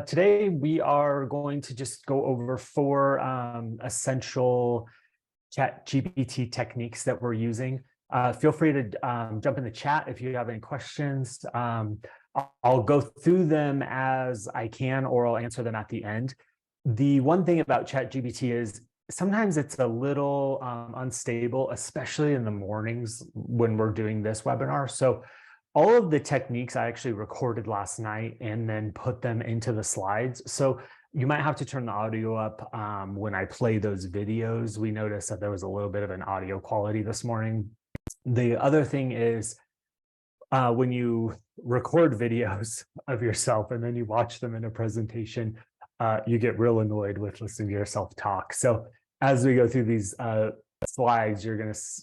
Today we are going to just go over four essential ChatGPT techniques that we're using. Feel free to jump in the chat if you have any questions. I'll go through them as I can, or I'll answer them at the end. The one thing about ChatGPT is sometimes it's a little unstable, especially in the mornings when we're doing this webinar. So all of the techniques I actually recorded last night and then put them into the slides. So you might have to turn the audio up when I play those videos. We noticed that there was a little bit of an audio quality this morning. The other thing is when you record videos of yourself and then you watch them in a presentation, you get real annoyed with listening to yourself talk. So as we go through these slides,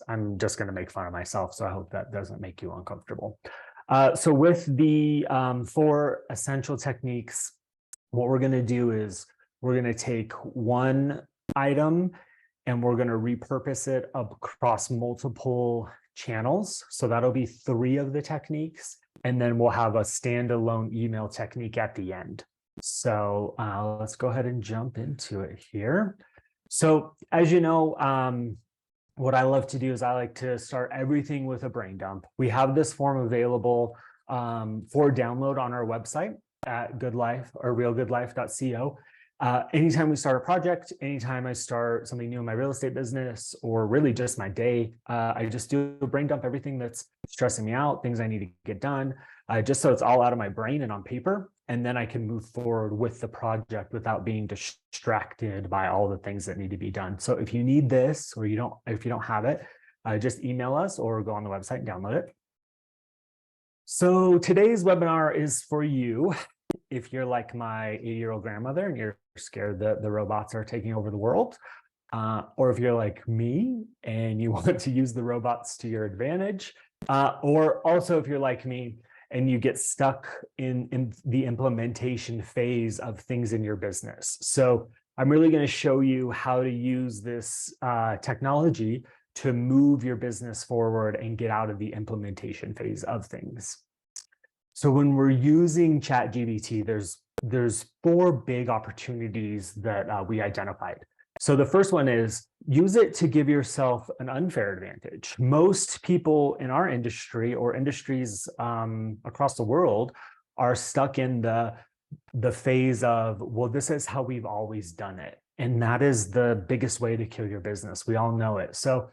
I'm just gonna make fun of myself. So I hope that doesn't make you uncomfortable. So with the four essential techniques, what we're gonna do is we're gonna take one item and we're gonna repurpose it across multiple channels. So that'll be 3 of the techniques. And then we'll have a standalone email technique at the end. So let's go ahead and jump into it here. So as you know, what I love to do is I like to start everything with a brain dump. We have this form available for download on our website at goodlife or realgoodlife.co. Anytime we start a project, anytime I start something new in my real estate business, or really just my day, I just do a brain dump, everything that's stressing me out, things I need to get done, just so it's all out of my brain and on paper. And then I can move forward with the project without being distracted by all the things that need to be done. So if you need this, or if you don't have it, just email us or go on the website and download it. So today's webinar is for you. If you're like my 80-year-old grandmother and you're scared that the robots are taking over the world, or if you're like me and you want to use the robots to your advantage, or also if you're like me and you get stuck in the implementation phase of things in your business. So I'm really going to show you how to use this technology to move your business forward and get out of the implementation phase of things. So when we're using ChatGPT, there's 4 big opportunities that we identified. So the first one is use it to give yourself an unfair advantage. Most people in our industry or industries across the world are stuck in the phase of, well, this is how we've always done it. And that is the biggest way to kill your business. We all know it. So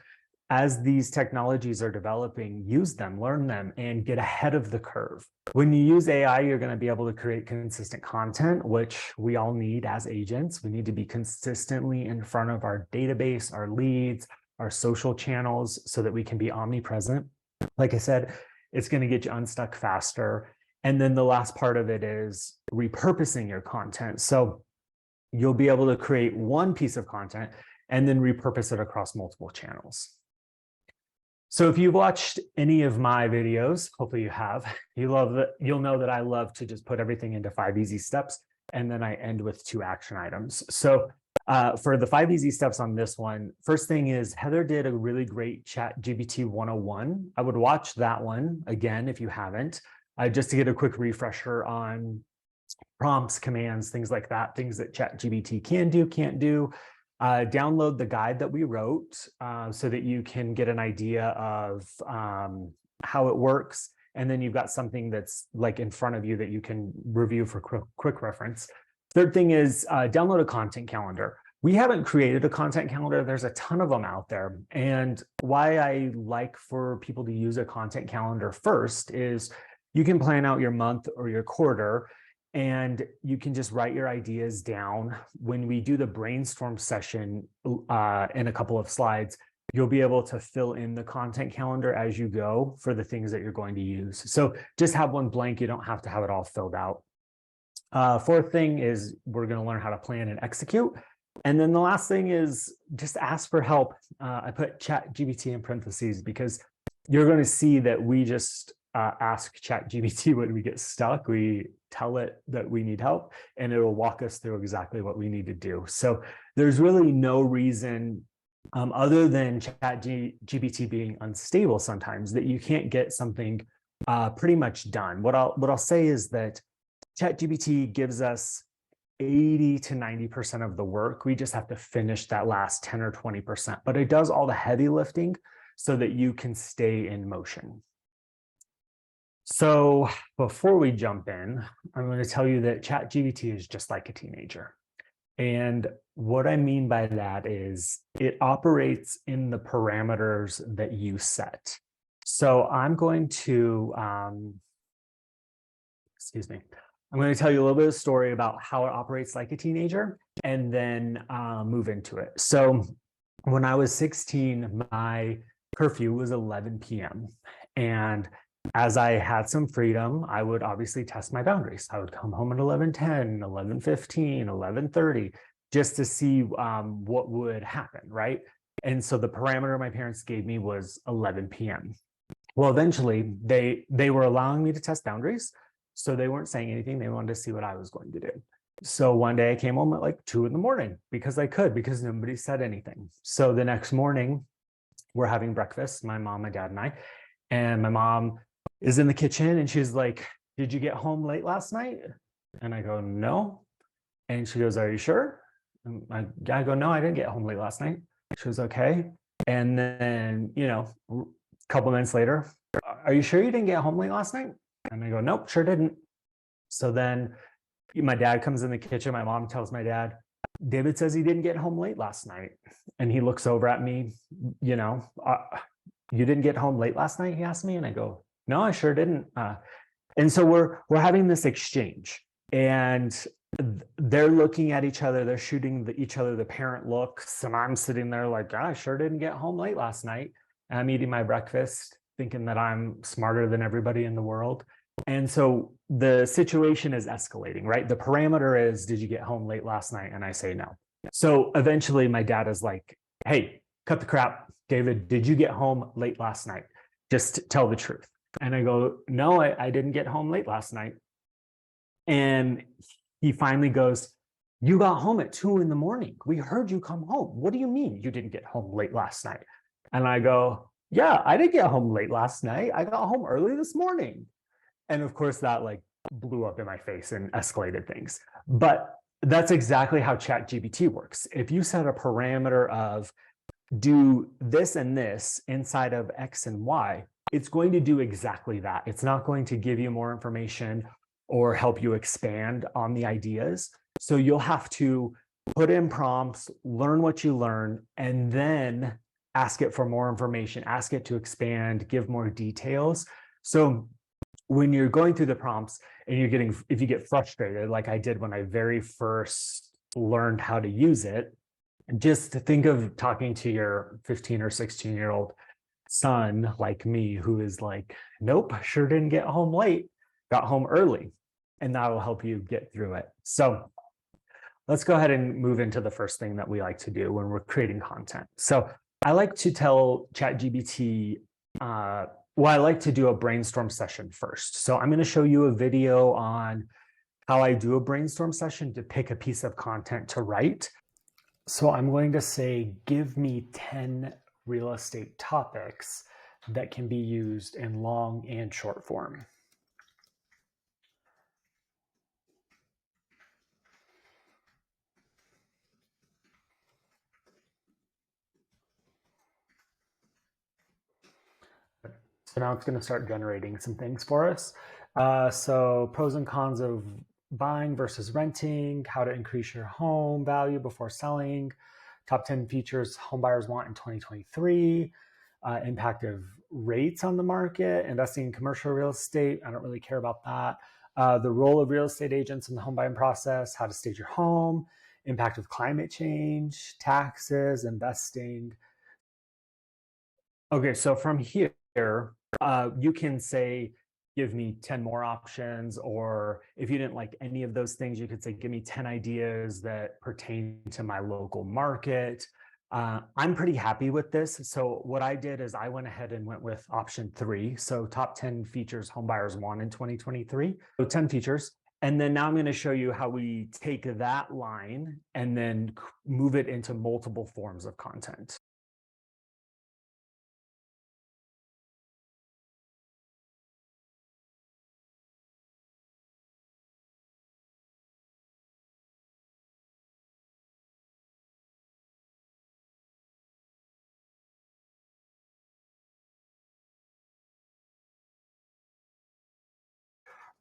as these technologies are developing, use them, learn them, and get ahead of the curve. When you use AI, you're going to be able to create consistent content, which we all need as agents. We need to be consistently in front of our database, our leads, our social channels, so that we can be omnipresent. Like I said, it's going to get you unstuck faster. And then the last part of it is repurposing your content. So you'll be able to create one piece of content and then repurpose it across multiple channels. So if you've watched any of my videos, hopefully you have, you'll know that I love to just put everything into 5 easy steps, and then I end with 2 action items. So for the 5 easy steps on this one, first thing is Heather did a really great ChatGPT 101. I would watch that one again if you haven't, just to get a quick refresher on prompts, commands, things like that, things that ChatGPT can do, can't do. Download the guide that we wrote so that you can get an idea of how it works. And then you've got something that's like in front of you that you can review for quick reference. Third thing is download a content calendar. We haven't created a content calendar. There's a ton of them out there. And why I like for people to use a content calendar first is you can plan out your month or your quarter, and you can just write your ideas down. When we do the brainstorm session in a couple of slides, you'll be able to fill in the content calendar as you go for the things that you're going to use. So just have one blank. You don't have to have it all filled out. Fourth thing is we're going to learn how to plan and execute. And then the last thing is just ask for help. I put ChatGPT in parentheses because you're going to see that we just ask ChatGPT when we get stuck. We tell it that we need help, and it will walk us through exactly what we need to do. So there's really no reason other than ChatGPT being unstable sometimes that you can't get something pretty much done. What I'll say is that ChatGPT gives us 80 to 90% of the work. We just have to finish that last 10 or 20%, but it does all the heavy lifting so that you can stay in motion. So before we jump in, I'm going to tell you that ChatGPT is just like a teenager. And what I mean by that is it operates in the parameters that you set. So I'm going to, excuse me, I'm going to tell you a little bit of a story about how it operates like a teenager and then move into it. So when I was 16, my curfew was 11 p.m. And as I had some freedom, I would obviously test my boundaries. I would come home at 11:10, 11:15, 11:30, just to see what would happen, right? And so the parameter my parents gave me was 11 p.m. Well, eventually they were allowing me to test boundaries. So they weren't saying anything. They wanted to see what I was going to do. So one day I came home at like 2 in the morning because I could, because nobody said anything. So the next morning we're having breakfast, my mom, my dad, and my mom is in the kitchen and she's like, "Did you get home late last night?" And I go, "No." And she goes, "Are you sure?" And I go, "No, I didn't get home late last night." She was okay. And then, a couple minutes later, "Are you sure you didn't get home late last night?" And I go, "Nope, sure didn't." So then my dad comes in the kitchen. My mom tells my dad, "David says he didn't get home late last night." And he looks over at me, "You didn't get home late last night?" He asked me. And I go, "No, I sure didn't." And so we're having this exchange, and they're looking at each other. They're shooting each other the parent looks, and I'm sitting there like, "I sure didn't get home late last night." And I'm eating my breakfast, thinking that I'm smarter than everybody in the world. And so the situation is escalating, right? The parameter is, "Did you get home late last night?" And I say no. So eventually my dad is like, "Hey, cut the crap. David, did you get home late last night? Just tell the truth." And I go, "No, I didn't get home late last night." And he finally goes, "You got home at 2 in the morning. We heard you come home. What do you mean you didn't get home late last night?" And I go, "Yeah, I didn't get home late last night. I got home early this morning." And of course, that like blew up in my face and escalated things. But that's exactly how ChatGPT works. If you set a parameter of do this and this inside of X and Y, it's going to do exactly that. It's not going to give you more information or help you expand on the ideas. So you'll have to put in prompts, learn what you learn, and then ask it for more information, ask it to expand, give more details. So when you're going through the prompts and if you get frustrated, like I did when I very first learned how to use it, just to think of talking to your 15 or 16-year-old son like me, who is like, "Nope, sure didn't get home late, got home early." And that will help you get through it. So let's go ahead and move into the first thing that we like to do when we're creating content. So I like to tell ChatGPT, I like to do a brainstorm session first. So I'm going to show you a video on how I do a brainstorm session to pick a piece of content to write. So I'm going to say, "Give me 10 real estate topics that can be used in long and short form." So now it's going to start generating some things for us. So pros and cons of buying versus renting, how to increase your home value before selling, top 10 features homebuyers want in 2023, impact of rates on the market, investing in commercial real estate. I don't really care about that. The role of real estate agents in the home buying process, how to stage your home, impact of climate change, taxes, investing. Okay, so from here, you can say, "Give me 10 more options," or if you didn't like any of those things, you could say, "Give me 10 ideas that pertain to my local market." I'm pretty happy with this. So what I did is I went ahead and went with option 3. So top 10 features homebuyers want in 2023. So 10 features. And then now I'm going to show you how we take that line and then move it into multiple forms of content.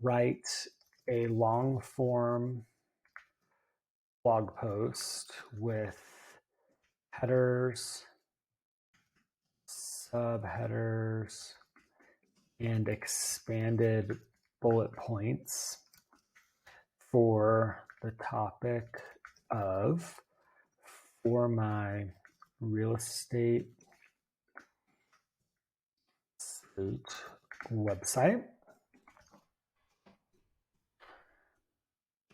write a long form blog post with headers, subheaders, and expanded bullet points for the topic of for my real estate website,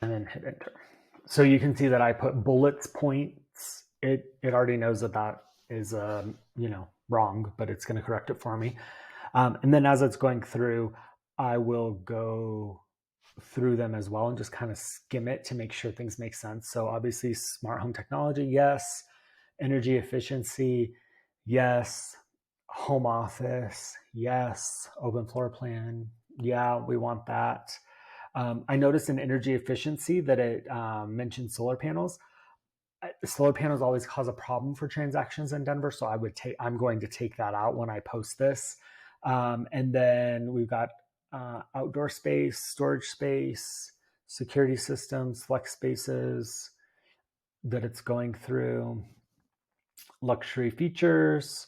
and then hit enter. So you can see that I put bullets points. It already knows that that is wrong, but it's going to correct it for me. And then as it's going through, I will go through them as well and just kind of skim it to make sure things make sense. So obviously smart home technology, yes. Energy efficiency, yes. Home office, yes. Open floor plan, yeah, we want that. I noticed in energy efficiency that it mentioned solar panels. Solar panels always cause a problem for transactions in Denver, so I'm going to take that out when I post this. And then we've got outdoor space, storage space, security systems, flex spaces that it's going through, luxury features.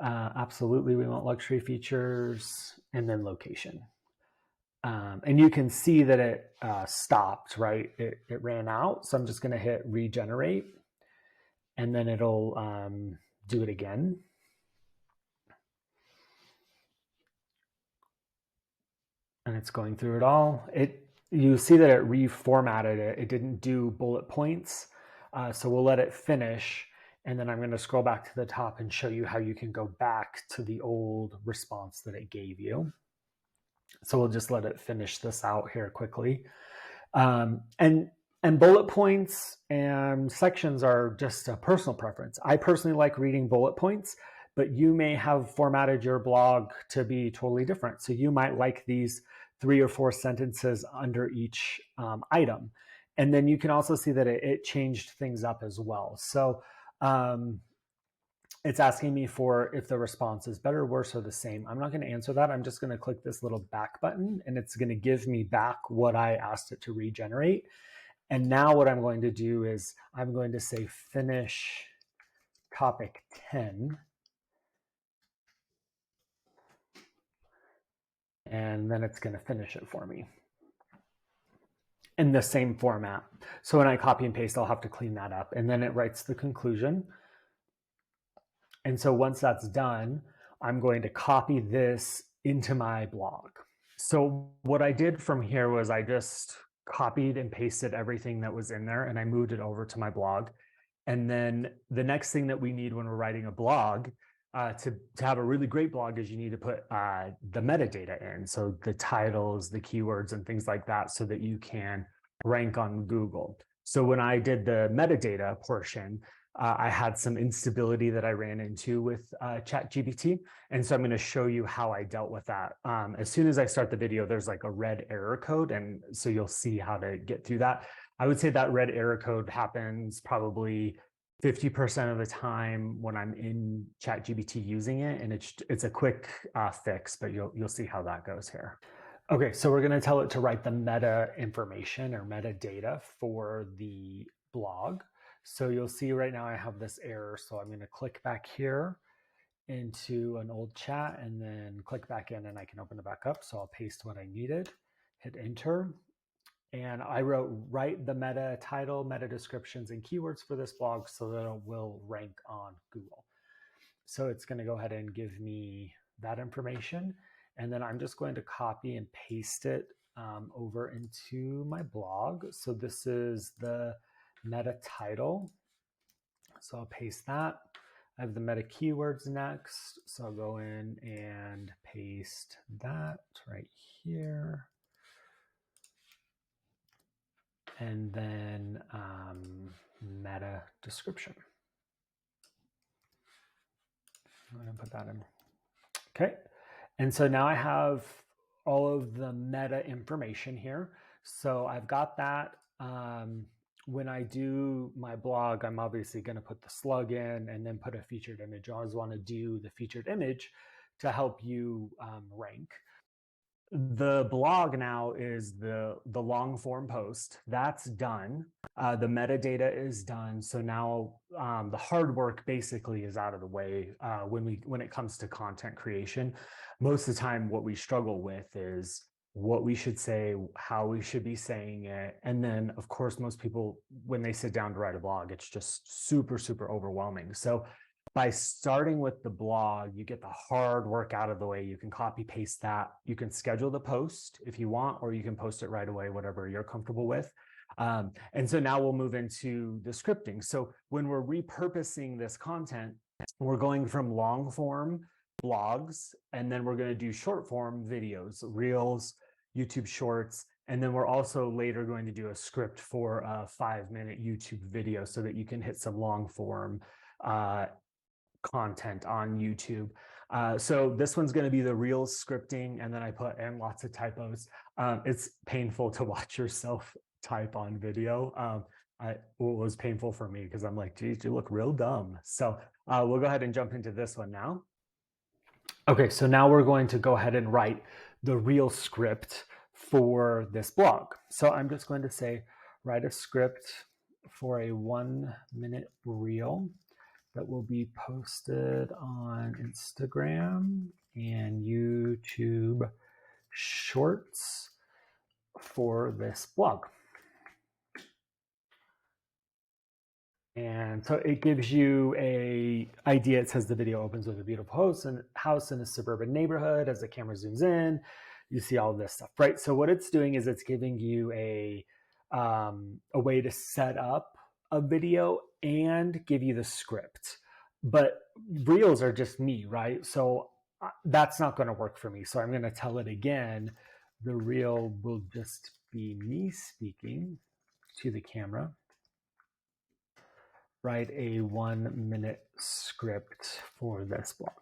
Absolutely, we want luxury features, and then location. And you can see that it stopped, right? It ran out. So I'm just going to hit regenerate, and then it'll do it again. And it's going through it all. You see that it reformatted it. It didn't do bullet points. So we'll let it finish. And then I'm going to scroll back to the top and show you how you can go back to the old response that it gave you. So we'll just let it finish this out here quickly. And bullet points and sections are just a personal preference. I personally like reading bullet points, but you may have formatted your blog to be totally different. So you might like these 3 or 4 sentences under each item. And then you can also see that it changed things up as well. So it's asking me for if the response is better, worse, or the same. I'm not going to answer that. I'm just going to click this little back button, and it's going to give me back what I asked it to regenerate. And now what I'm going to do is I'm going to say finish topic 10. And then it's going to finish it for me in the same format. So when I copy and paste, I'll have to clean that up. And then it writes the conclusion. And so once that's done, I'm going to copy this into my blog. So what I did from here was I just copied and pasted everything that was in there, and I moved it over to my blog. And then the next thing that we need when we're writing a blog to have a really great blog is you need to put the metadata in. So the titles, the keywords, and things like that, so that you can rank on Google. So when I did the metadata portion, I had some instability that I ran into with ChatGPT. And so I'm going to show you how I dealt with that. As soon as I start the video, there's like a red error code. And so you'll see how to get through that. I would say that red error code happens probably 50% of the time when I'm in ChatGPT using it, and it's a quick fix, but you'll see how that goes here. Okay, so we're going to tell it to write the meta information or metadata for the blog. So you'll see right now I have this error, so I'm going to click back here into an old chat and then click back in, and I can open it back up. So I'll paste what I needed, hit enter. And I write the meta title, meta descriptions, and keywords for this blog so that it will rank on Google. So it's going to go ahead and give me that information. And then I'm just going to copy and paste it over into my blog. So this is the meta title. So I'll paste that. I have the meta keywords next. So I'll go in and paste that right here. And then meta description. I'm going to put that in. Okay. And so now I have all of the meta information here. So I've got that. When I do my blog, I'm obviously going to put the slug in and then put a featured image. I always want to do the featured image to help you rank. The blog now is the long form post. That's done. The metadata is done. So now the hard work basically is out of the way when it comes to content creation. Most of the time, what we struggle with is what we should say, how we should be saying it. And then, of course, most people, when they sit down to write a blog, it's just super, super overwhelming. So by starting with the blog, you get the hard work out of the way. You can copy paste that. You can schedule the post if you want, or you can post it right away, whatever you're comfortable with. And so now we'll move into the scripting. So when we're repurposing this content, we're going from long form blogs, and then we're going to do short form videos, reels, YouTube shorts. And then we're also later going to do a script for a 5-minute YouTube video so that you can hit some long form content on YouTube. So this one's going to be the Reels scripting, and then I put in lots of typos. It's painful to watch yourself type on video. It was painful for me because I'm like, geez, you look real dumb. So we'll go ahead and jump into this one now. Okay, so now we're going to go ahead and write the Reel script for this blog. So I'm just going to say, write a script for a 1-minute reel that will be posted on Instagram and YouTube Shorts for this blog. And so it gives you an idea. It says the video opens with a beautiful house in a suburban neighborhood. As the camera zooms in, you see all this stuff, right? So what it's doing is it's giving you a way to set up a video and give you the script. But reels are just me, right? So that's not going to work for me. So I'm going to tell it again. The reel will just be me speaking to the camera. Write a 1-minute script for this blog.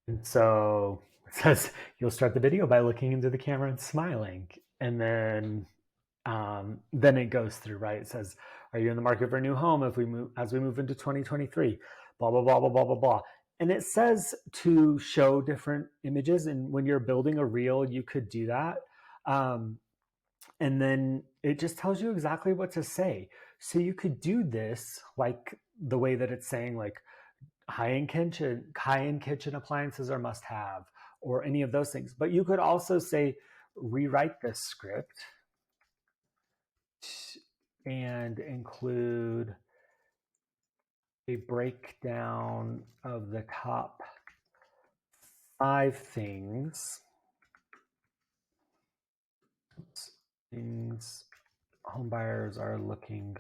And so it says you'll start the video by looking into the camera and smiling. And then it goes through, right? It says, are you in the market for a new home as we move into 2023? Blah, blah, blah, blah, blah, blah, blah. And it says to show different images. And when you're building a reel, you could do that. And then it just tells you exactly what to say. So you could do this like the way that it's saying, like high-end kitchen appliances are must-have, or any of those things. But you could also say, rewrite this script and include a breakdown of the top 5 things home buyers are looking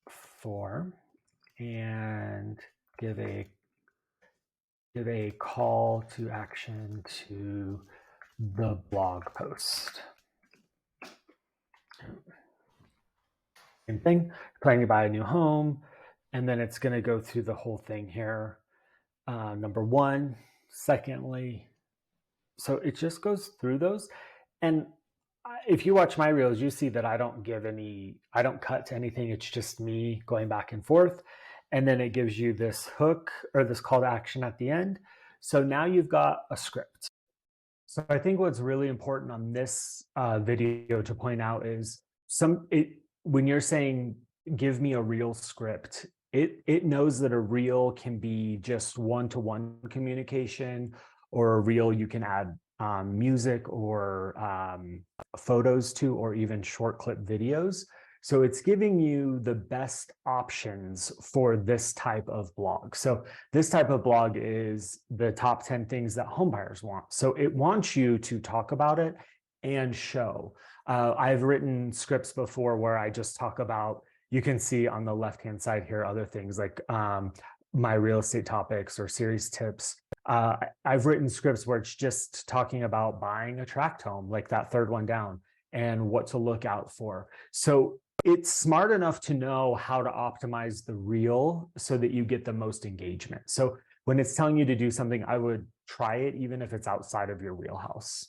for, and give a call to action to the blog post. Same thing, planning to buy a new home, and then it's going to go through the whole thing here. Number 1, secondly, so it just goes through those. And if you watch my reels, you see that I don't cut to anything. It's just me going back and forth. And then it gives you this hook or this call to action at the end. So now you've got a script. So I think what's really important on this video to point out is when you're saying, give me a reel script, it knows that a reel can be just one-to-one communication, or a reel you can add music or photos to, or even short clip videos. So it's giving you the best options for this type of blog. So this type of blog is the top 10 things that homebuyers want. So it wants you to talk about it and show. I've written scripts before where I just talk about, you can see on the left-hand side here, other things like my real estate topics or series tips. I've written scripts where it's just talking about buying a tract home, like that third one down, and what to look out for. So it's smart enough to know how to optimize the reel so that you get the most engagement. So when it's telling you to do something, I would try it even if it's outside of your wheelhouse.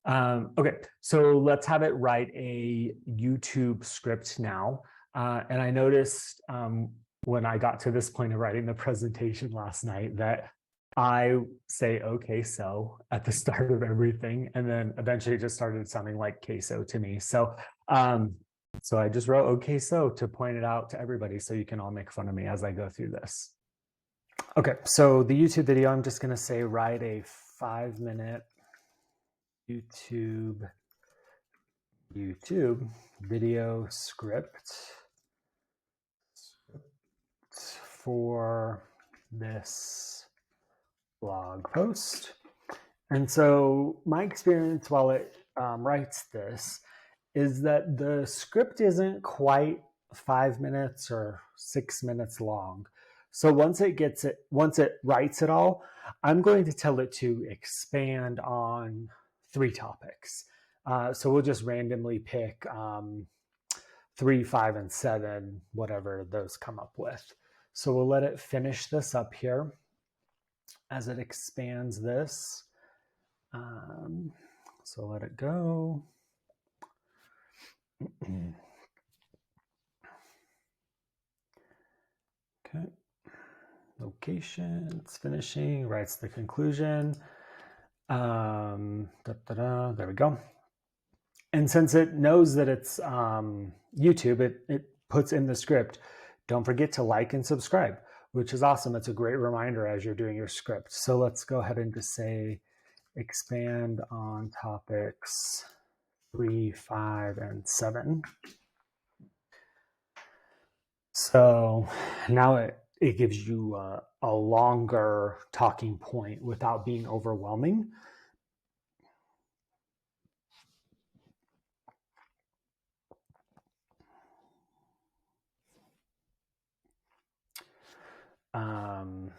Okay, so let's have it write a YouTube script now. And I noticed when I got to this point of writing the presentation last night that I say okay so at the start of everything, and then eventually it just started sounding like queso to me. Um, so I just wrote okay so to point it out to everybody so you can all make fun of me as I go through this. Okay, so the YouTube video, I'm just gonna say write a 5-minute YouTube video script for this blog post. And so my experience while it writes this is that the script isn't quite 5 minutes or 6 minutes long. So once it writes it all, I'm going to tell it to expand on 3 topics. So we'll just randomly pick 3, 5, and 7, whatever those come up with. So we'll let it finish this up here as it expands this. So let it go. Okay. Location, it's finishing, writes the conclusion. There we go. And since it knows that it's YouTube, it puts in the script, don't forget to like and subscribe, which is awesome. It's a great reminder as you're doing your script. So let's go ahead and just say expand on topics 3, 5, and 7. So now it gives you a longer talking point without being overwhelming. Um,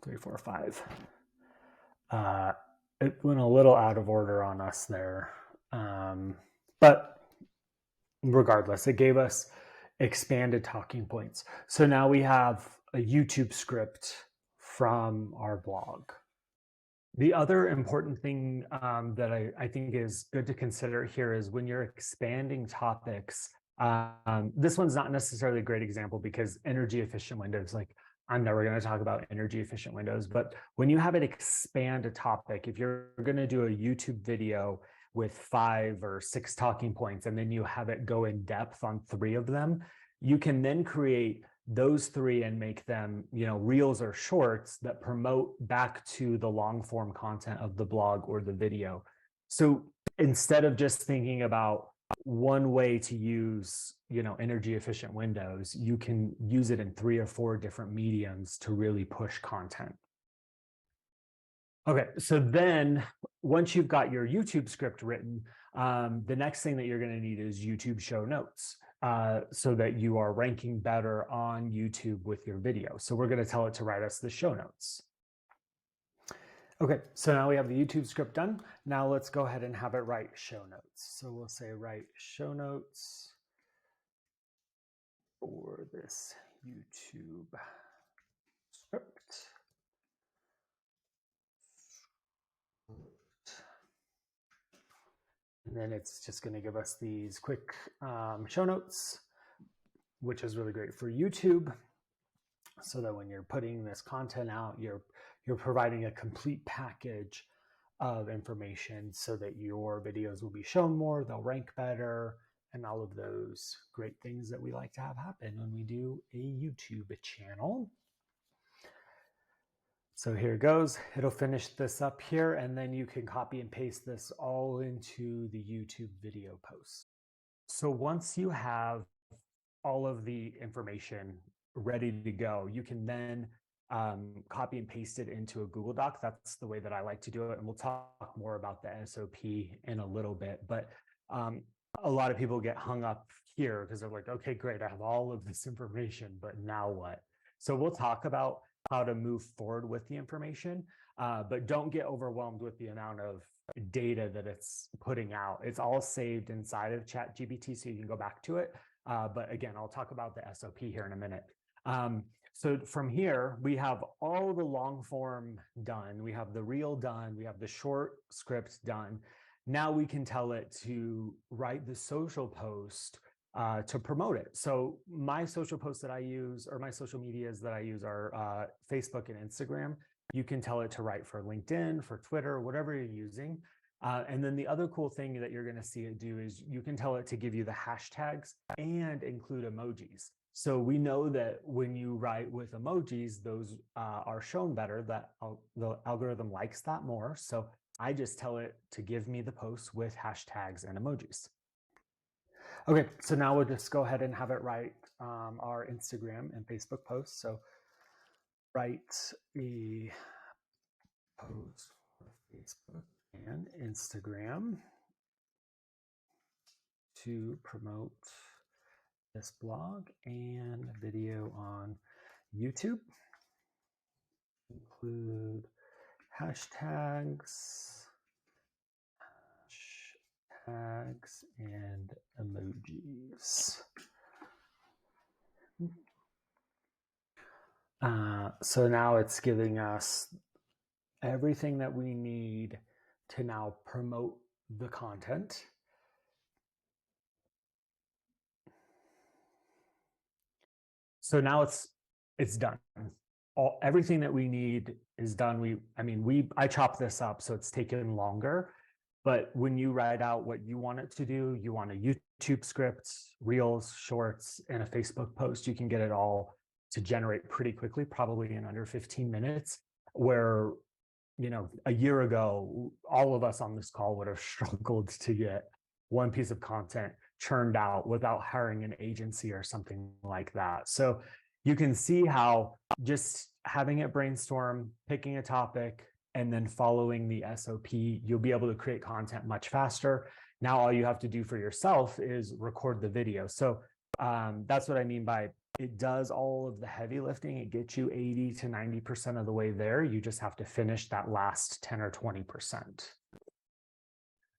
3, 4, 5. It went a little out of order on us there. But regardless, it gave us expanded talking points. So now we have a YouTube script from our blog. The other important thing that I think is good to consider here is when you're expanding topics, this one's not necessarily a great example because energy efficient windows, like I'm never going to talk about energy efficient windows, but when you have it expand a topic, if you're going to do a YouTube video with 5 or 6 talking points, and then you have it go in depth on 3 of them, you can then create those 3 and make them, reels or shorts that promote back to the long form content of the blog or the video. So instead of just thinking about one way to use, energy efficient windows, you can use it in 3 or 4 different mediums to really push content. Okay, so then once you've got your YouTube script written, the next thing that you're going to need is YouTube show notes so that you are ranking better on YouTube with your video. So we're going to tell it to write us the show notes. Okay, so now we have the YouTube script done. Now let's go ahead and have it write show notes. So we'll say write show notes for this YouTube script. And then it's just going to give us these quick show notes, which is really great for YouTube, so that when you're putting this content out, you're providing a complete package of information so that your videos will be shown more, they'll rank better, and all of those great things that we like to have happen when we do a YouTube channel. So here it goes. It'll finish this up here, and then you can copy and paste this all into the YouTube video post. So once you have all of the information ready to go, you can then copy and paste it into a Google Doc. That's the way that I like to do it. And we'll talk more about the SOP in a little bit. But a lot of people get hung up here because they're like, okay, great, I have all of this information, but now what? So we'll talk about how to move forward with the information, but don't get overwhelmed with the amount of data that it's putting out. It's all saved inside of ChatGPT, so you can go back to it. But again, I'll talk about the SOP here in a minute. So from here, we have all the long form done. We have the reel done. We have the short script done. Now we can tell it to write the social post to promote it. So my social posts that I use, or my social medias that I use, are Facebook and Instagram. You can tell it to write for LinkedIn, for Twitter, whatever you're using. And then the other cool thing that you're going to see it do is you can tell it to give you the hashtags and include emojis. So we know that when you write with emojis, those are shown better, that the algorithm likes that more. So I just tell it to give me the posts with hashtags and emojis. Okay, so now we'll just go ahead and have it write our Instagram and Facebook posts. So write a post for Facebook and Instagram to promote this blog and video on YouTube. Include hashtags and emojis. So now it's giving us everything that we need to now promote the content. So now it's done. Everything that we need is done. I chop this up, so it's taken longer. But when you write out what you want it to do, you want a YouTube script, Reels, Shorts, and a Facebook post, you can get it all to generate pretty quickly, probably in under 15 minutes, where, a year ago, all of us on this call would have struggled to get one piece of content churned out without hiring an agency or something like that. So you can see how just having it brainstorm, picking a topic, and then following the SOP, you'll be able to create content much faster. Now, all you have to do for yourself is record the video. So that's what I mean by it does all of the heavy lifting. It gets you 80 to 90% of the way there. You just have to finish that last 10 or 20%.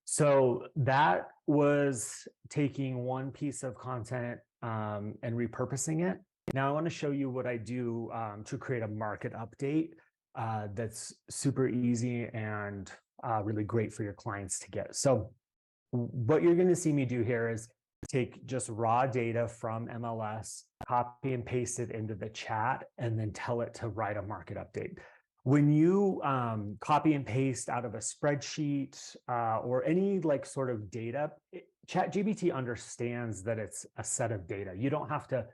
So that was taking one piece of content and repurposing it. Now I want to show you what I do to create a market update that's super easy and really great for your clients to get. So what you're going to see me do here is take just raw data from MLS, copy and paste it into the chat, and then tell it to write a market update. When you copy and paste out of a spreadsheet or any sort of data, ChatGPT understands that it's a set of data. You don't have to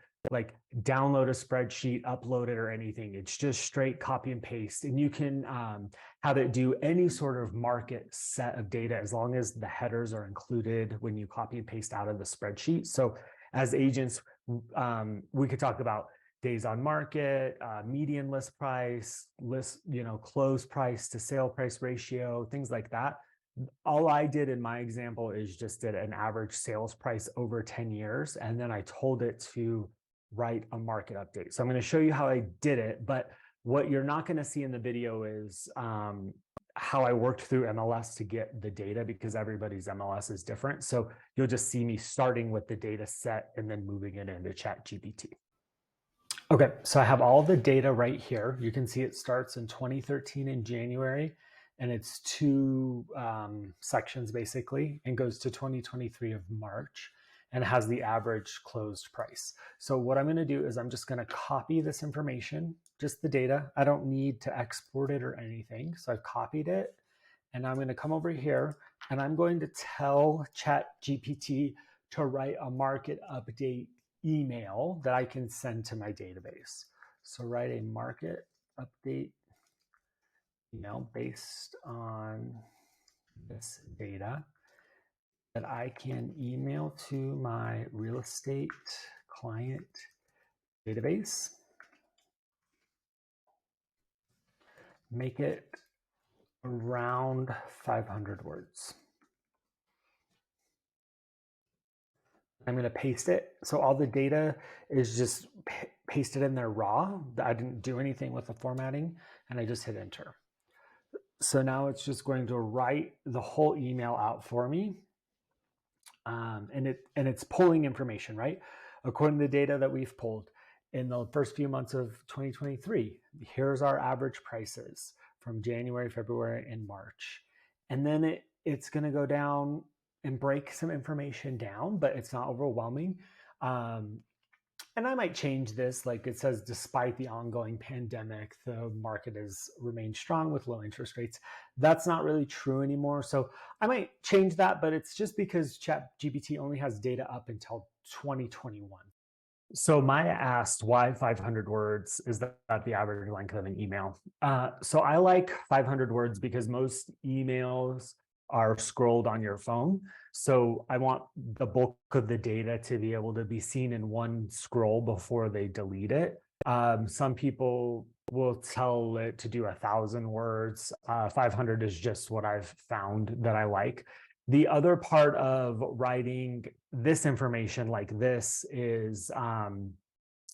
download a spreadsheet, upload it, or anything. It's just straight copy and paste. And you can have it do any sort of market set of data as long as the headers are included when you copy and paste out of the spreadsheet. So as agents, we could talk about days on market, median list price, close price to sale price ratio, things like that. All I did in my example is just did an average sales price over 10 years. And then I told it to write a market update. So I'm going to show you how I did it, but what you're not going to see in the video is how I worked through MLS to get the data, because everybody's MLS is different. So you'll just see me starting with the data set and then moving it into ChatGPT. Okay, so I have all the data right here. You can see it starts in 2013 in January, and it's two sections basically, and goes to 2023 of March, and it has the average closed price. So what I'm going to do is I'm just going to copy this information, just the data. I don't need to export it or anything. So I've copied it, and I'm going to come over here, and I'm going to tell ChatGPT to write a market update email that I can send to my database. So write a market update email based on this data that I can email to my real estate client database. Make it around 500 words. I'm going to paste it. So all the data is just pasted in there raw. I didn't do anything with the formatting, and I just hit enter. So now it's just going to write the whole email out for me. And it's pulling information, right? According to the data that we've pulled in the first few months of 2023, here's our average prices from January, February, and March. And then it's going to go down and break some information down, but it's not overwhelming. And I might change this, like it says, despite the ongoing pandemic, the market has remained strong with low interest rates. That's not really true anymore. So I might change that, but it's just because ChatGPT only has data up until 2021. So Maya asked why 500 words is that the average length of an email? So I like 500 words because most emails are scrolled on your phone. So I want the bulk of the data to be able to be seen in one scroll before they delete it. Some people will tell it to do 1,000 words. 500 is just what I've found that I like. The other part of writing this information like this is,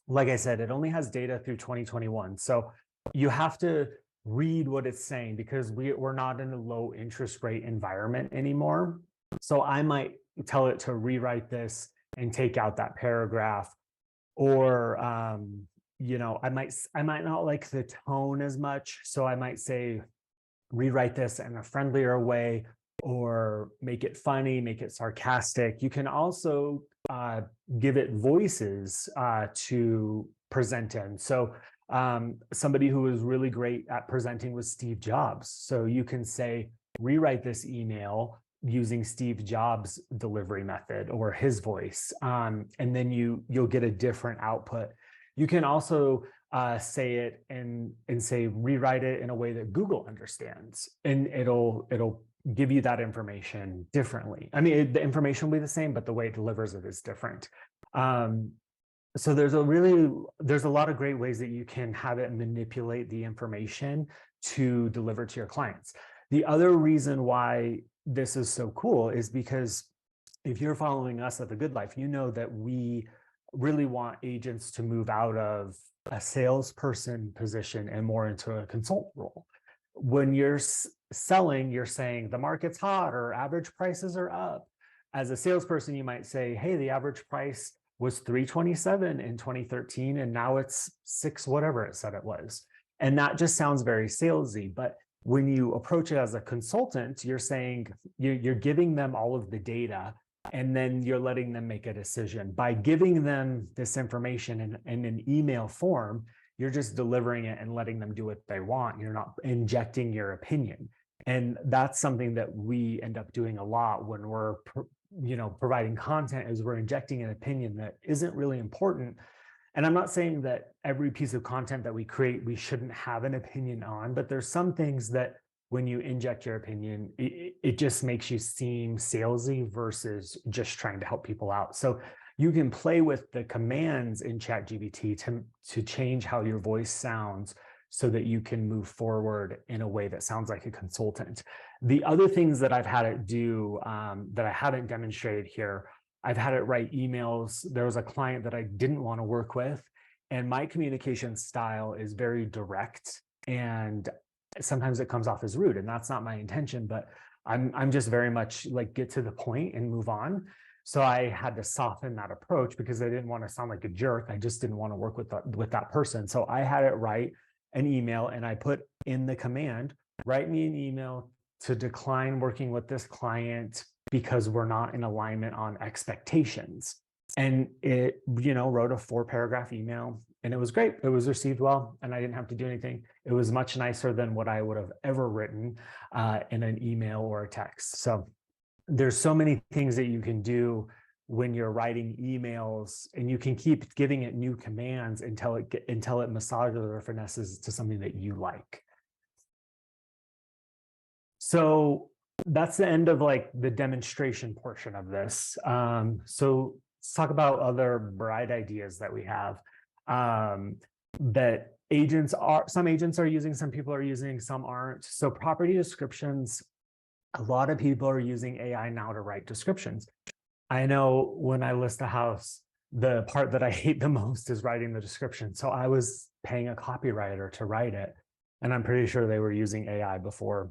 like I said, it only has data through 2021. So you have to read what it's saying because we're not in a low interest rate environment anymore. So I might tell it to rewrite this and take out that paragraph, or I might not like the tone as much. So I might say, rewrite this in a friendlier way, or make it funny, make it sarcastic. You can also give it voices to present in. So somebody who was really great at presenting was Steve Jobs. So you can say, rewrite this email using Steve Jobs' delivery method or his voice, and then you'll get a different output. You can also say it and say, rewrite it in a way that Google understands, and it'll give you that information differently. I mean, the information will be the same, but the way it delivers it is different. So there's a lot of great ways that you can have it manipulate the information to deliver to your clients. The other reason why this is so cool is because if you're following us at The Good Life, you know that we really want agents to move out of a salesperson position and more into a consultant role. When you're selling, you're saying the market's hot or average prices are up. As a salesperson, you might say, hey, the average price was 327 in 2013, and now it's 6 whatever it said it was. And that just sounds very salesy. But when you approach it as a consultant, you're saying you're giving them all of the data, and then you're letting them make a decision. By giving them this information in an email form, you're just delivering it and letting them do what they want. You're not injecting your opinion. And that's something that we end up doing a lot when we're providing content, is we're injecting an opinion that isn't really important. And I'm not saying that every piece of content that we create, we shouldn't have an opinion on, but there's some things that when you inject your opinion, it just makes you seem salesy versus just trying to help people out. So you can play with the commands in ChatGPT to change how your voice sounds so that you can move forward in a way that sounds like a consultant. The other things that I've had it do that I haven't demonstrated here, I've had it write emails. There was a client that I didn't want to work with, and my communication style is very direct, and sometimes it comes off as rude, and that's not my intention, but I'm just very much like, get to the point and move on. So I had to soften that approach because I didn't want to sound like a jerk. I just didn't want to work with that person. So I had it write an email, and I put in the command, write me an email to decline working with this client because we're not in alignment on expectations. And it, wrote a 4-paragraph email, and it was great. It was received well, and I didn't have to do anything. It was much nicer than what I would have ever written in an email or a text. So there's so many things that you can do when you're writing emails, and you can keep giving it new commands until it massages or finesses to something that you like. So that's the end of like the demonstration portion of this. So let's talk about other bright ideas that we have that some agents are using, some people are using, some aren't. So property descriptions, a lot of people are using AI now to write descriptions. I know when I list a house, the part that I hate the most is writing the description. So I was paying a copywriter to write it, and I'm pretty sure they were using AI before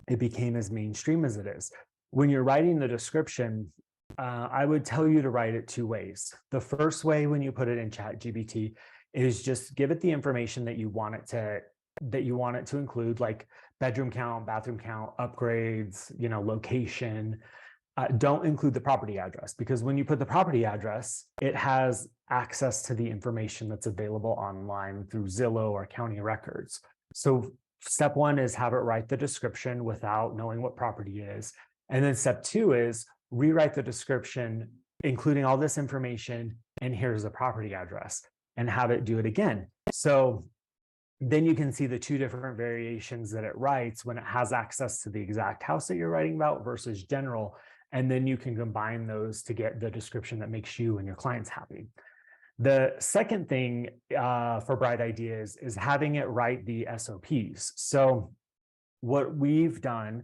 it became as mainstream as it is. When you're writing the description, I would tell you to write it 2 ways. The first way, when you put it in ChatGPT, is just give it the information that you want it to include, like bedroom count, bathroom count, upgrades, location. Don't include the property address, because when you put the property address, it has access to the information that's available online through Zillow or county records. So step one is have it write the description without knowing what property it is. And then step two is rewrite the description, including all this information, and here's the property address, and have it do it again. So then you can see the two different variations that it writes when it has access to the exact house that you're writing about versus general. And then you can combine those to get the description that makes you and your clients happy. The second thing for Bright Ideas is having it write the SOPs. So what we've done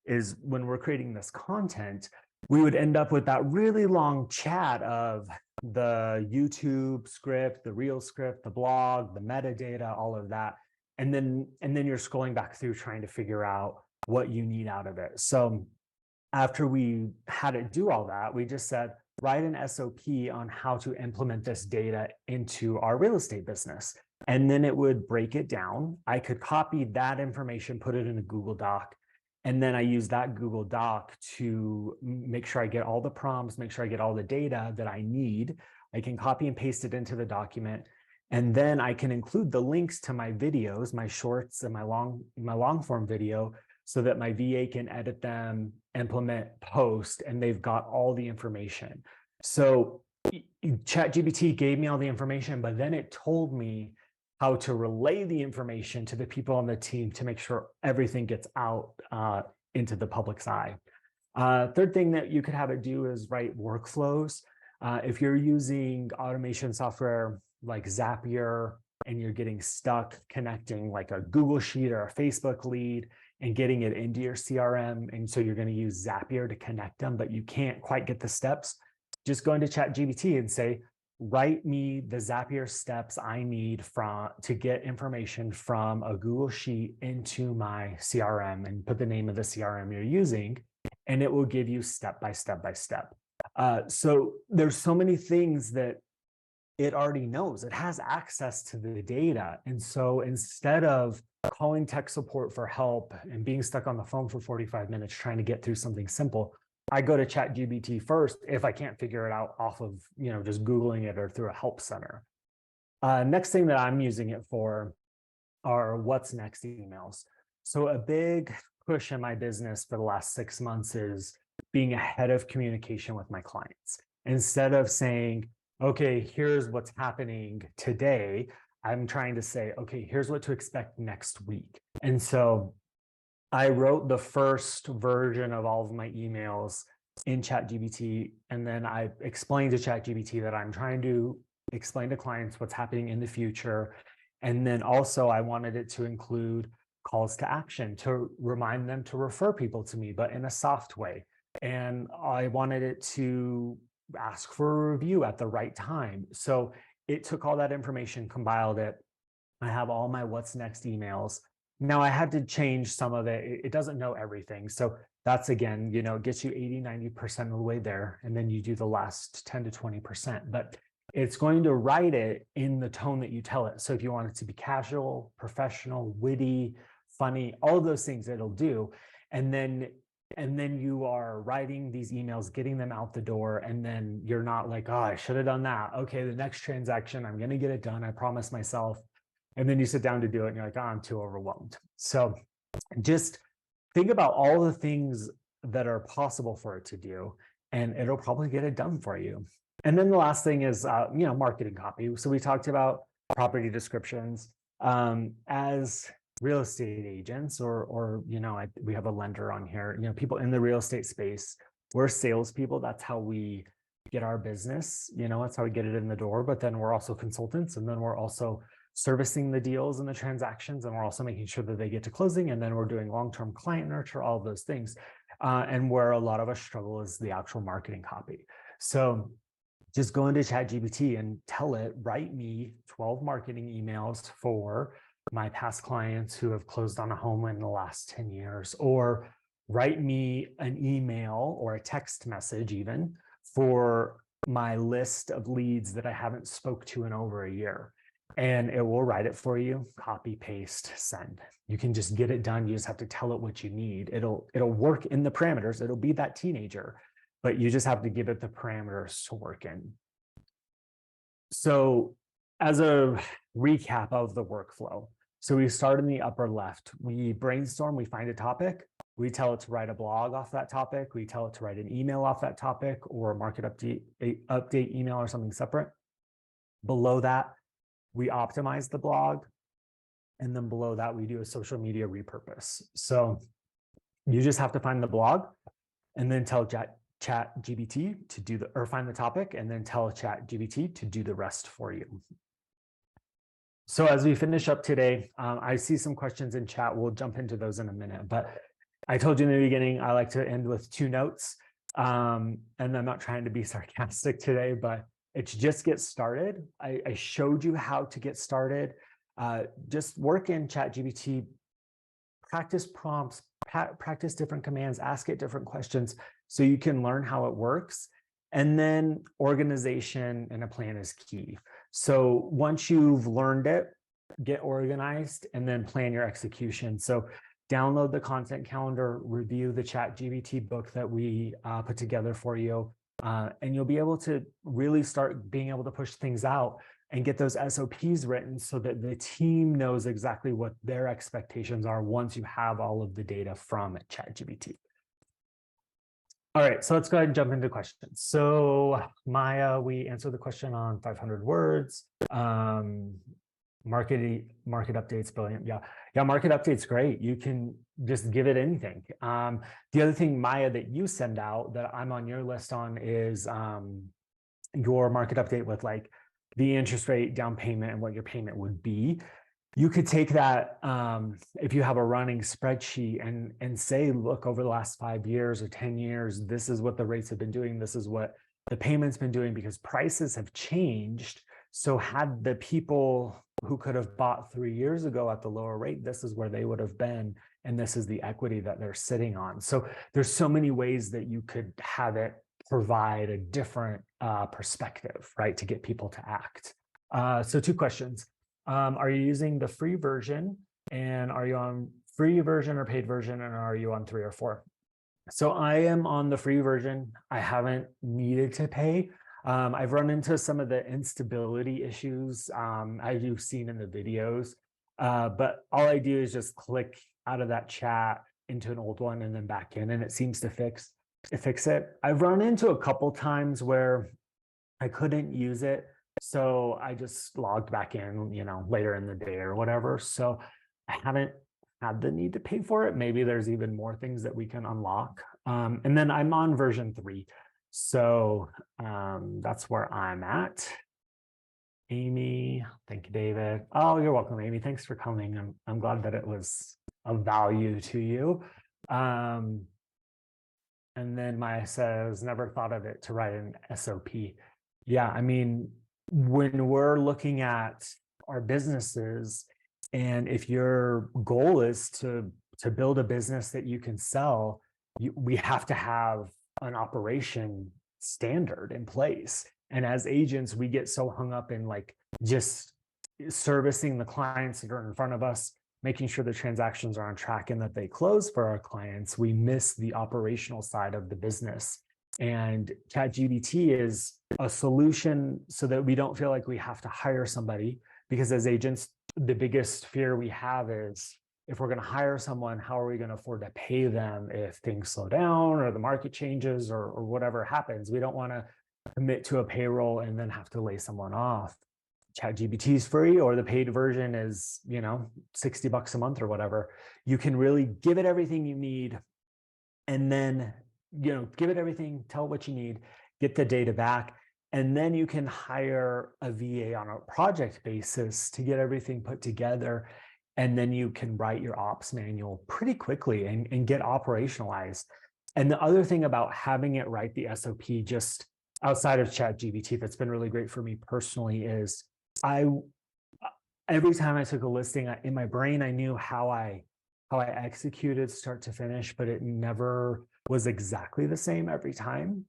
is when we're creating this content, we would end up with that really long chat of the YouTube script, the reel script, the blog, the metadata, all of that. And then you're scrolling back through trying to figure out what you need out of it. So after we had it do all that, we just said, write an SOP on how to implement this data into our real estate business. And then it would break it down. I could copy that information, put it in a Google Doc. And then I use that Google Doc to make sure I get all the prompts, make sure I get all the data that I need. I can copy and paste it into the document. And then I can include the links to my videos, my shorts and my long form video, so that my VA can edit them, implement, post, and they've got all the information. So ChatGPT gave me all the information, but then it told me how to relay the information to the people on the team to make sure everything gets out into the public's eye. Third thing that you could have it do is write workflows. If you're using automation software like Zapier and you're getting stuck connecting like a Google Sheet or a Facebook lead and getting it into your CRM, and so you're going to use Zapier to connect them, but you can't quite get the steps, just go into ChatGPT and say, write me the Zapier steps I need to get information from a Google Sheet into my CRM, and put the name of the CRM you're using, and it will give you step by step by step. So there's so many things that it already knows. It has access to the data. And so instead of calling tech support for help and being stuck on the phone for 45 minutes trying to get through something simple, I go to ChatGPT first if I can't figure it out off of, just Googling it or through a help center. Next thing that I'm using it for are what's next emails. So a big push in my business for the last 6 months is being ahead of communication with my clients. Instead of saying, okay, here's what's happening today, I'm trying to say, okay, here's what to expect next week. And so I wrote the first version of all of my emails in ChatGPT, and then I explained to ChatGPT that I'm trying to explain to clients what's happening in the future. And then also I wanted it to include calls to action to remind them to refer people to me, but in a soft way. And I wanted it to ask for a review at the right time. So it took all that information, compiled it. I have all my what's next emails. Now I had to change some of it. It doesn't know everything. So that's, again, it gets you 80–90% of the way there. And then you do the last 10 to 20%, but it's going to write it in the tone that you tell it. So if you want it to be casual, professional, witty, funny, all of those things it'll do. And then you are writing these emails, getting them out the door, and then you're not like, oh, I should have done that. Okay, the next transaction, I'm going to get it done. I promised myself. And then you sit down to do it and you're like, oh, I'm too overwhelmed. So just think about all the things that are possible for it to do, and it'll probably get it done for you. And then the last thing is, marketing copy. So we talked about property descriptions. As real estate agents, or we have a lender on here, people in the real estate space, we're salespeople. That's how we get our business, that's how we get it in the door. But then we're also consultants, and then we're also servicing the deals and the transactions, and we're also making sure that they get to closing, and then we're doing long-term client nurture, all of those things. And where a lot of us struggle is the actual marketing copy. So just go into ChatGPT and tell it, write me 12 marketing emails for my past clients who have closed on a home in the last 10 years, or write me an email or a text message even for my list of leads that I haven't spoke to in over a year. And it will write it for you, copy, paste, send. You can just get it done. You just have to tell it what you need. It'll work in the parameters. It'll be that teenager. but you just have to give it the parameters to work in. So as a recap of the workflow, so we start in the upper left, we brainstorm, we find a topic, we tell it to write a blog off that topic, we tell it to write an email off that topic, or a market update email or something separate. Below that, we optimize the blog. And then below that, we do a social media repurpose. So you just have to find the blog and then tell ChatGPT to do or find the topic and then tell ChatGPT to do the rest for you. So as we finish up today, I see some questions in chat. We'll jump into those in a minute, but I told you in the beginning, I like to end with 2 notes. And I'm not trying to be sarcastic today, but it's just get started. I showed you how to get started. Just work in ChatGPT, practice prompts, practice different commands, ask it different questions so you can learn how it works. And then organization and a plan is key. So once you've learned it, get organized and then plan your execution. So download the content calendar, review the ChatGPT book that we put together for you, and you'll be able to really start being able to push things out and get those SOPs written so that the team knows exactly what their expectations are once you have all of the data from ChatGPT. All right, so let's go ahead and jump into questions. So Maya, we answered the question on 500 words. Market updates, brilliant. Yeah, market updates, great. You can just give it anything. The other thing, Maya, that you send out that I'm on your list on is your market update with like the interest rate, down payment, and what your payment would be. You could take that if you have a running spreadsheet and say, look, over the last 5 years or 10 years, this is what the rates have been doing. This is what the payment's been doing because prices have changed. So had the people who could have bought 3 years ago at the lower rate, this is where they would have been. And this is the equity that they're sitting on. So there's so many ways that you could have it provide a different perspective, right, to get people to act. So 2 questions. Are you using the free version, and are you on free version or paid version, and are you on 3 or 4? So I am on the free version. I haven't needed to pay. I've run into some of the instability issues as you've seen in the videos, but all I do is just click out of that chat into an old one and then back in, and it seems to fix it. I've run into a couple times where I couldn't use it. So I just logged back in, later in the day or whatever. So I haven't had the need to pay for it. Maybe there's even more things that we can unlock. And then I'm on version 3. So that's where I'm at. Amy, thank you, David. Oh, you're welcome, Amy. Thanks for coming. I'm glad that it was of value to you. And then Maya says, never thought of it to write an SOP. Yeah, I mean, when we're looking at our businesses, and if your goal is to build a business that you can sell, we have to have an operation standard in place. And as agents, we get so hung up in like just servicing the clients that are in front of us, making sure the transactions are on track and that they close for our clients, we miss the operational side of the business. And ChatGPT is a solution so that we don't feel like we have to hire somebody, because as agents, the biggest fear we have is if we're going to hire someone, how are we going to afford to pay them if things slow down or the market changes or whatever happens? We don't want to commit to a payroll and then have to lay someone off. ChatGPT is free, or the paid version is, $60 a month or whatever. You can really give it everything you need, and then give it everything, tell it what you need, get the data back, and then you can hire a VA on a project basis to get everything put together. And then you can write your ops manual pretty quickly and get operationalized. And the other thing about having it write the SOP just outside of ChatGPT that's been really great for me personally is every time I took a listing in my brain, I knew how I executed start to finish, but it never was exactly the same every time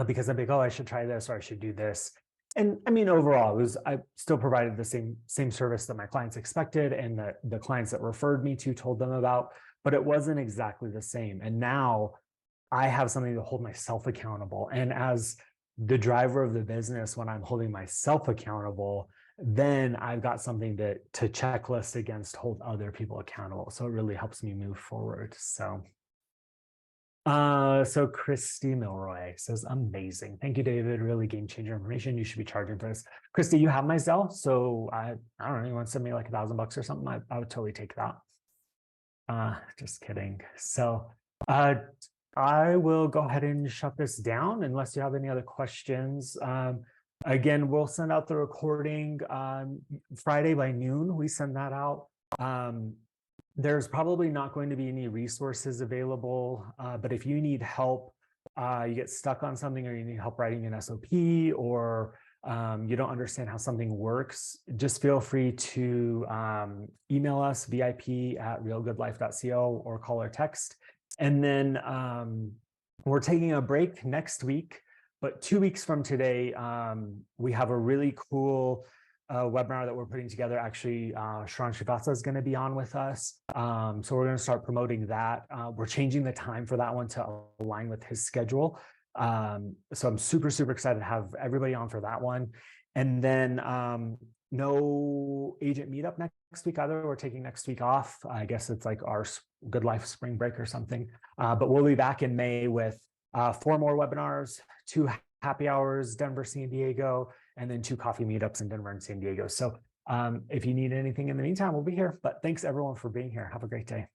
because I'd be like, oh, I should try this or I should do this. And I mean, overall, I still provided the same service that my clients expected and that the clients that referred me to told them about, but it wasn't exactly the same. And now I have something to hold myself accountable. And as the driver of the business, when I'm holding myself accountable, then I've got something to checklist against, hold other people accountable. So it really helps me move forward. So Christy Milroy says, amazing. Thank you, David. Really game changer information. You should be charging for this. Christy, you have my Zelle. So I don't know, you want to send me like $1,000 or something? I would totally take that. Just kidding. So I will go ahead and shut this down unless you have any other questions. Again, we'll send out the recording Friday by noon. We send that out. There's probably not going to be any resources available, but if you need help, you get stuck on something, or you need help writing an SOP, or you don't understand how something works, just feel free to email us vip@realgoodlife.co or call or text. And then we're taking a break next week, but 2 weeks from today, we have a really cool webinar that we're putting together. Actually, Sharon Srivatsa is going to be on with us. So we're going to start promoting that. We're changing the time for that one to align with his schedule. So I'm super, super excited to have everybody on for that one. And then no agent meetup next week either. We're taking next week off. I guess it's like our Good Life spring break or something. But we'll be back in May with 4 more webinars, 2 happy hours, Denver, San Diego, and then 2 coffee meetups in Denver and San Diego. So if you need anything in the meantime, we'll be here. But thanks everyone for being here. Have a great day.